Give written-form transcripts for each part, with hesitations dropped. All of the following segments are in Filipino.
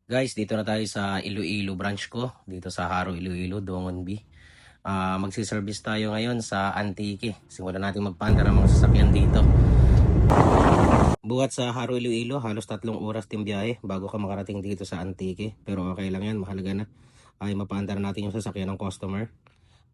Guys, dito na tayo sa Iloilo branch ko, dito sa Haro, Iloilo, Dongon B. Magsiservice tayo ngayon sa Antique. Simulan natin magpaandar ang mga sasakyan dito. Buhat sa Haro, Iloilo, halos 3 oras din biyahe bago ka makarating dito sa Antique. Pero okay lang yan, mahalaga na. Ay mapaandar natin yung sasakyan ng customer.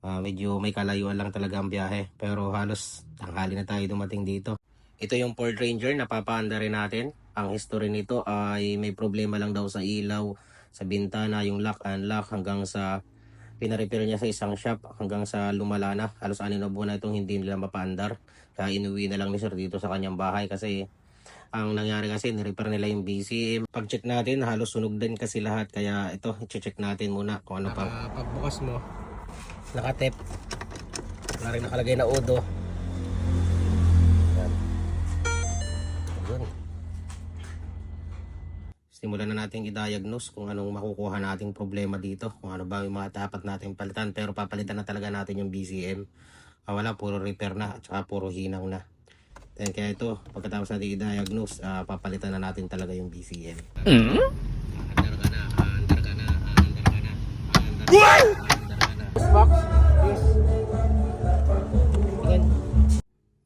Medyo may kalayuan lang talaga ang biyahe, pero halos tanghali na tayo dumating dito. Ito yung Ford Ranger na papaandarin natin. Ang history nito ay may problema lang daw sa ilaw, sa bintana, yung lock unlock hanggang sa pinarepair niya sa isang shop hanggang sa lumala na. Halos 6 na buwan na itong hindi nila mapaandar. Kaya inuwi na lang ni sir dito sa kanyang bahay kasi ang nangyari kasi nirepair nila yung BCM. Pag check natin halos sunog din kasi lahat, kaya ito i-check natin muna kung ano pa. Pagbukas mo, nakatip, wala rin nakalagay na odo. Yun. Simulan na natin i-diagnose kung anong makukuha nating problema dito, kung ano ba yung mga dapat natin palitan. Pero papalitan na talaga natin yung BCM. Wala, puro repair na at saka puro hinang na. Then kaya ito, pagkatapos natin i-diagnose, papalitan na natin talaga yung BCM. Andar ka na, andar ka na, andar ka na, andar ka na. Again.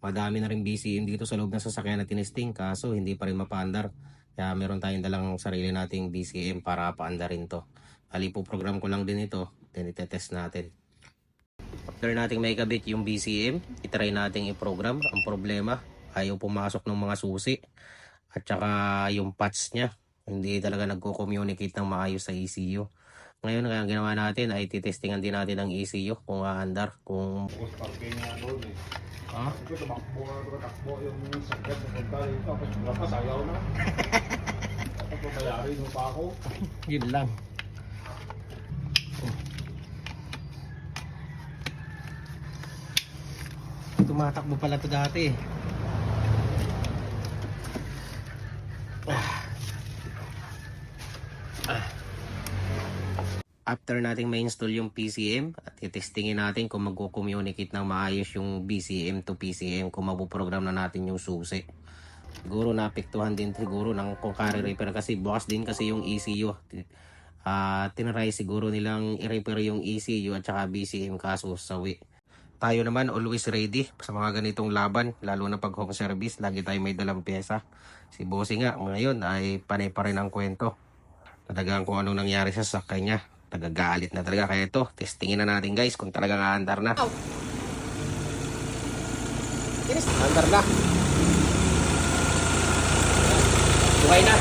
Madami na rin BCM dito sa loob ng sasakyan na tinesting, kaso hindi pa rin mapaandar. Kaya meron tayong dalang sarili nating BCM para paandarin to. Program ko lang din ito, then itetest natin. After nating may kabit yung BCM, itry nating i-program. Ang problema, ayaw pumasok ng mga susi at saka yung patch niya. Hindi talaga nagko-communicate ng maayos sa ECU. Ngayon, kaya ang ginawa natin ay titestingan din natin ang ECU kung aandar. Kung... Ha? Ito tumakbo yung sakit sa punta dito. Tapos lakas ayaw na. Tapos mamayari mo pa ako. Yun lang. Tumatakbo pala ito dati. After nating ma-install yung PCM, at itestingin natin kung magko-communicate ng maayos yung BCM to PCM, kung mapuprogram na natin yung susi. Siguro naapektuhan din siguro ng kung kare-repair kasi bukas din kasi yung ECU. Tinry siguro nilang i-repair yung ECU at saka BCM kaso sawi. Tayo naman always ready sa mga ganitong laban, lalo na pag home service, lagi tayo may dalang pyesa. Si Bossy nga ngayon ay panay pa rin ang kwento. Talagang kung anong nangyari sa sakay niya, tagagalit na talaga. Kaya ito, testingin na natin guys kung talagang aandar na. Andar na. Sukay na.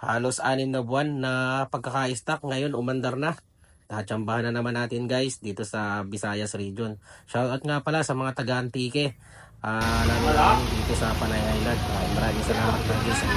Halos 6 na buwan na pagkaka-stock, ngayon umandar na. Tatsambahan na naman natin guys dito sa Visayas region. Shoutout nga pala sa mga taga-Antique. Dito sa Panay Island. Maraming salamat guys.